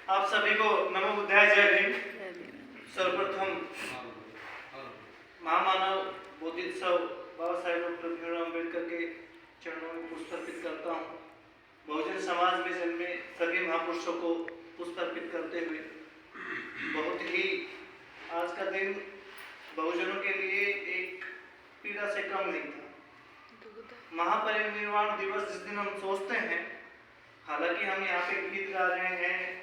आप सभी को नमो बुद्धाय, जय भीम। सर्वप्रथम महामानव बोधिसत्व बाबा साहेब डॉक्टर भीमराव अम्बेडकर के चरणों में पुष्प अर्पित करता हूँ। बहुजन समाज में जन्मे सभी महापुरुषों को पुष्प अर्पित करते हुए बहुत ही आज का दिन बहुजनों के लिए एक पीड़ा से कम नहीं था। महापरिनिर्वाण दिवस जिस दिन हम सोचते हैं, हालांकि हम यहाँ पे गीत गा रहे हैं,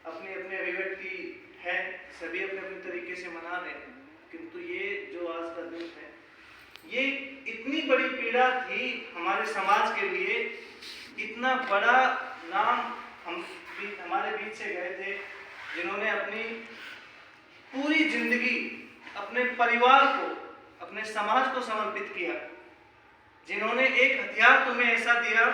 अपनी अपनी अभिव्यक्ति है, सभी अपने अपने तरीके से मना रहे हैं, किंतु ये जो आज का दिन है, ये इतनी बड़ी पीड़ा थी हमारे समाज के लिए। इतना बड़ा नाम हमारे बीच से गए थे, जिन्होंने अपनी पूरी जिंदगी अपने परिवार को, अपने समाज को समर्पित किया, जिन्होंने एक हथियार तुम्हें ऐसा दिया,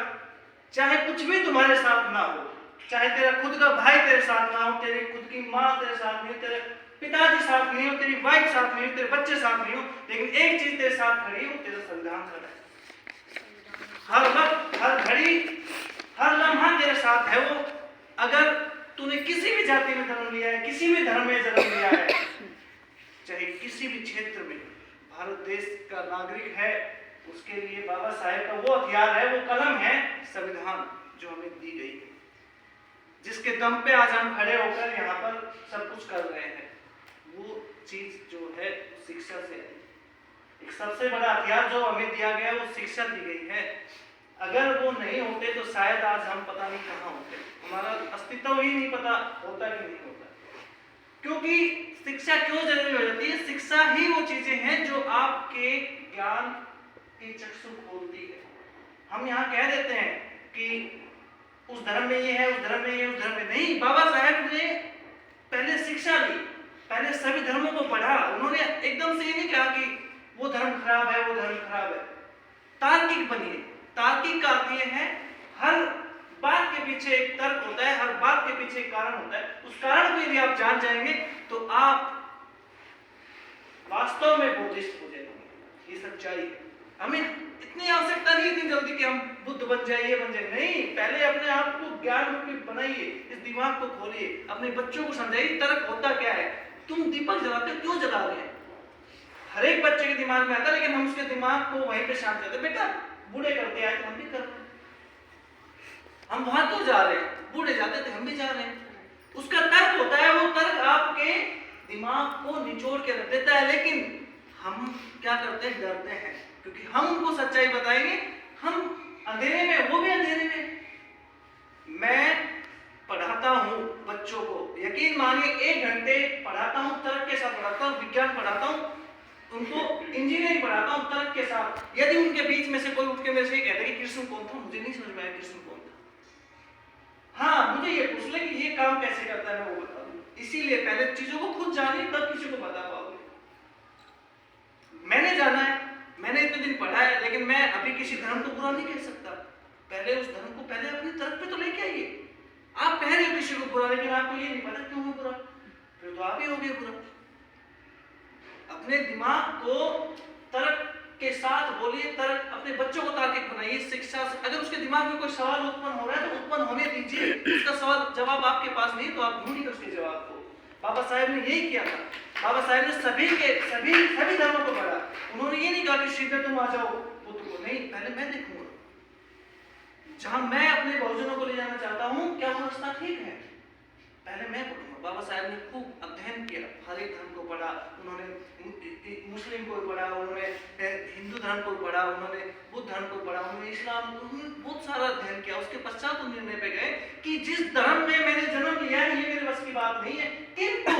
चाहे कुछ भी तुम्हारे साथ ना हो, चाहे तेरा खुद का भाई तेरे साथ ना हो, तेरी खुद की माँ तेरे साथ नहीं हो, तेरे पिताजी साथ नहीं हो, तेरी वाइफ साथ नहीं हो, तेरे बच्चे साथ नहीं हो, लेकिन एक चीज तेरे साथ खड़ी हो, तेरा संविधान खड़ा है। हर वक्त, हर घड़ी, हर लम्हा तेरे साथ है वो। अगर तूने किसी भी जाति में जन्म लिया है, किसी भी धर्म में जन्म लिया है, चाहे किसी भी क्षेत्र में भारत देश का नागरिक है, उसके लिए बाबा साहेब का वो हथियार है, वो कलम है, संविधान, जो हमें दी गई है, जिसके दम पे आज हम खड़े होकर यहाँ पर सब कुछ कर रहे हैं। वो चीज जो है शिक्षा से है। एक सबसे बड़ा हथियार जो हमें दिया गया है, वो शिक्षा दी गई है। अगर वो नहीं होते तो शायद आज हम पता नहीं कहाँ होते, हमारा अस्तित्व ही नहीं पता होता कि नहीं होता। क्योंकि शिक्षा क्यों जरूरी हो जाती है? शिक्षा ही वो चीजें हैं जो आपके ज्ञान की चक्षु खोलती है। हम यहाँ कह देते हैं कि उस धर्म में ये है, उस धर्म में ये, उस धर्म में नहीं। बाबा साहेब ने पहले शिक्षा ली, पहले सभी धर्मों को पढ़ा। उन्होंने एकदम से ये नहीं कहा कि वो धर्म खराब है, वो धर्म खराब है। तार्किक बनिए। तार्किक का अर्थ ये है, हर बात के पीछे एक तर्क होता है, हर बात के पीछे एक कारण होता है। उस कारण को यदि आप जान जाएंगे तो आप वास्तव में बुद्धिस्ट हो जाएंगे। ये सच्चाई है। हमें इतनी आवश्यकता नहीं इतनी जल्दी कि हम बुद्ध बन जाए, ये बन जाए, नहीं। पहले अपने आप को ज्ञान रूपी बनाइए, इस दिमाग को खोलिए, अपने बच्चों को समझाइए तरक होता क्या है। तुम दीपक जलाते हो, क्यों जला रहे हैं? हर एक बच्चे के दिमाग में आता है, लेकिन हम उसके दिमाग को वहीं पे शांत करते। बेटा बूढ़े करते आए तो हम भी कर रहे हैं, हम वहां क्यों जा रहे हैं? बूढ़े जाते थे, हम भी जा रहे हैं। उसका तर्क होता है, वो तर्क आपके दिमाग को निचोड़ के रख देता है। लेकिन हम क्या करते हैं? डरते हैं, क्योंकि हम उनको सच्चाई बताएंगे। हम अंधेरे में, वो भी अंधेरे में। मैं पढ़ाता हूँ बच्चों को, यकीन मानिए 1 घंटे पढ़ाता हूँ, तर्क के साथ पढ़ाता हूँ, विज्ञान पढ़ाता हूँ, उनको इंजीनियरिंग पढ़ाता हूँ तर्क के साथ। यदि उनके बीच में से कोई उठ के मेरे से कहता है कि कृष्ण कौन था, मुझे नहीं समझ में आया कृष्ण कौन था। हाँ, मुझे ये पूछ ले कि ये काम कैसे करता है, मैं वो बता दूँ। इसीलिए पहले चीजों को खुद जानिए, तब किसी को बता पाओगे। मैंने जाना है, मैंने इतने दिन पढ़ा है, लेकिन मैं अभी किसी धर्म को बुरा नहीं कह सकता। पहले उस धर्म को पहले अपनी तरफ पे तो लेके आइए। आप कह रहे हो किसी को बुरा, लेकिन आपको ये नहीं पता क्यों है बुरा, फिर तो आप ही हो गए बुरा। अपने दिमाग को तर्क के साथ बोलिए, तर्क, अपने बच्चों को तार्किक बनाइए शिक्षा से। अगर उसके दिमाग में कोई सवाल उत्पन्न हो रहा है तो उत्पन्न होने दीजिए। उसका सवाल जवाब आपके पास नहीं तो आप ढूंढिए उसके जवाब को। बाबा साहेब ने यही किया था। बाबा साहेब ने सभी धर्मों को पढ़ा। उन्होंने ये नहीं कहा कि सीधे तुम आ जाओ बुद्ध को, नहीं, पहले मैं देखूंगा। जहां मैं अपने बहुजनों को ले जाना चाहता हूं, क्या वो रास्ता ठीक है, पहले मैं पढ़ूंगा। बाबा साहेब ने खूब अध्ययन किया, हर एक धर्म को पढ़ा। उन्होंने मुस्लिम को पढ़ा, उन्होंने हिंदू धर्म को पढ़ा, उन्होंने बुद्ध धर्म को पढ़ा, उन्होंने इस्लाम, उन्होंने बहुत सारा अध्ययन किया। उसके पश्चात उन निर्णय पे गए कि जिस धर्म में मैंने जन्म लिया है, ये मेरे बस की बात नहीं है, किंतु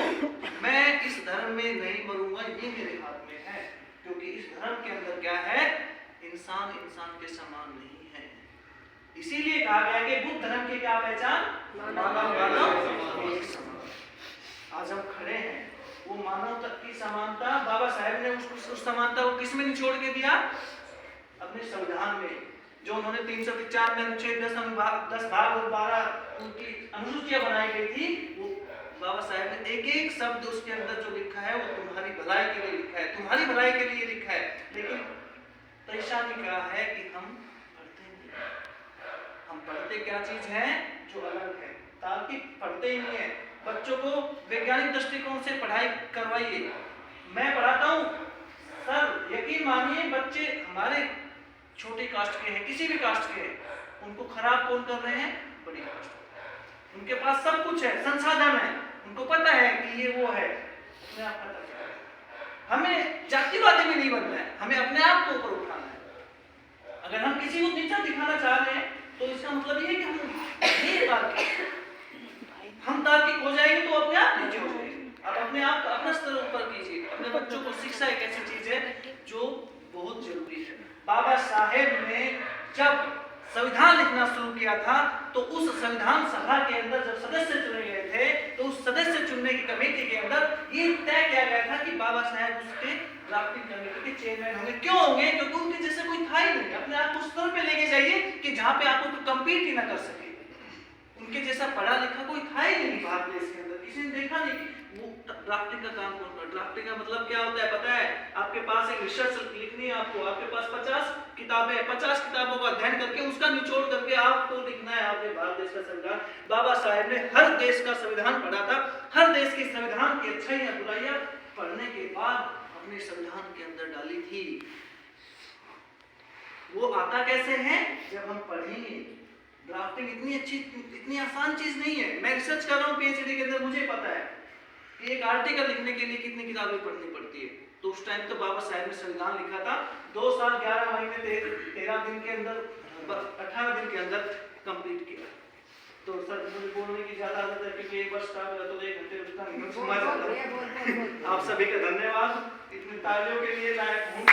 मैं इस धर्म में नहीं मरूंगा, ये मेरे हाथ में है। क्योंकि इस धर्म के अंदर क्या है? इंसान इंसान के समान नहीं है। इसीलिए कहा गया कि बुद्ध धर्म की क्या पहचान? मानव एक समान। आज हम खड़े हैं, वो मानव तक की समानता, बाबा साहेब ने उस समानता को किस में निचोड़ के दिया? अपने संविधान में, जो उन्होंने 395 में अनुच्छेद 10 भाग और 12 उनकी अनुसूचियां बनाई गई थी, वो बाबा साहेब ने एक एक शब्द उसके अंदर जो लिखा है, वो तुम्हारी भलाई के लिए लिखा है, तुम्हारी भलाई के लिए लिखा है। लेकिन परेशानी क्या है कि हम पढ़ते नहीं। हम पढ़ते क्या चीज है? जो अलग है। तार्किक पढ़ते ही नहीं है। बच्चों को वैज्ञानिक दृष्टिकोण से पढ़ाई करवाइए। मैं पढ़ाता हूँ सर, यकीन मानिए बच्चे हमारे छोटे कास्ट के हैं, किसी भी कास्ट के हैं, उनको खराब कौन कर रहे हैं? बड़ी कास्ट। उनके पास सब कुछ है, संसाधन है, उनको पता है कि ये वो है, अपने आप पता है। हमें जातिवादी भी नहीं बनना है, हमें अपने आप को ऊपर उठाना है। अगर हम किसी को नीचा दिखाना चाह रहे हैं तो इसका मतलब ये है कि हम तार्किक हो जाएंगे तो अपने आप नीचे हो जाएंगे। आप अपने आप का अपना स्तर ऊपर कीजिए। अपने बच्चों को शिक्षा एक ऐसी चीज है जो बहुत जरूरी है। बाबा साहेब ने जब संविधान लिखना शुरू किया था तो उस संविधान सभा के अंदर जब सदस्य चुने गए थे तो उस सदस्य चुनने की कमेटी के अंदर ये तय किया गया था कि बाबा साहेब उसके ड्राफ्टिंग कमेटी के चेयरमैन होंगे। क्यों होंगे? क्योंकि उनके जैसे कोई था ही नहीं। अपने आप को उस स्तर पे लेके जाइए कि जहां पे आपको कोई कम्पीट ही ना कर सके। उनके जैसा पढ़ा लिखा कोई था ही नहीं भारत देश के अंदर, किसी ने देखा नहीं कि वो ड्राफ्टिंग का काम कौन कर। ड्राफ्टिंग का मतलब क्या होता है पता है? आपके पास एक रिसर्च लिखनी है, आपके पास 50 किताबें, 50 किताबों का अध्ययन करके उसका निचोड़ करके आपको लिखना है आपने भारत देश का संविधान। बाबा साहेब ने हर देश का संविधान पढ़ा था, हर देश के संविधान की अच्छाइयां बुराइयां पढ़ने के बाद अपने संविधान के अंदर डाली थी। वो आता कैसे है? जब हम पढ़ेंगे। ड्राफ्टिंग इतनी अच्छी, इतनी आसान चीज नहीं है। मैं रिसर्च कर रहा हूँ पीएचडी के अंदर, मुझे पता है कि एक आर्टिकल लिखने के लिए कितनी किताबें पढ़नी पड़ती है। तो उस टाइम तो बाबा साहेब ने संविधान लिखा था 2 साल 11 महीने 13 दिन के अंदर, 18 दिन के अंदर कंप्लीट किया। तो सर मुझे बोलने की ज्यादा आदत है क्योंकि 1 वर्ष का तो 1 घंटे रुकता नहीं समझ आता। आप सभी का धन्यवाद इतनी तालियों के लिए। लायक हूँ।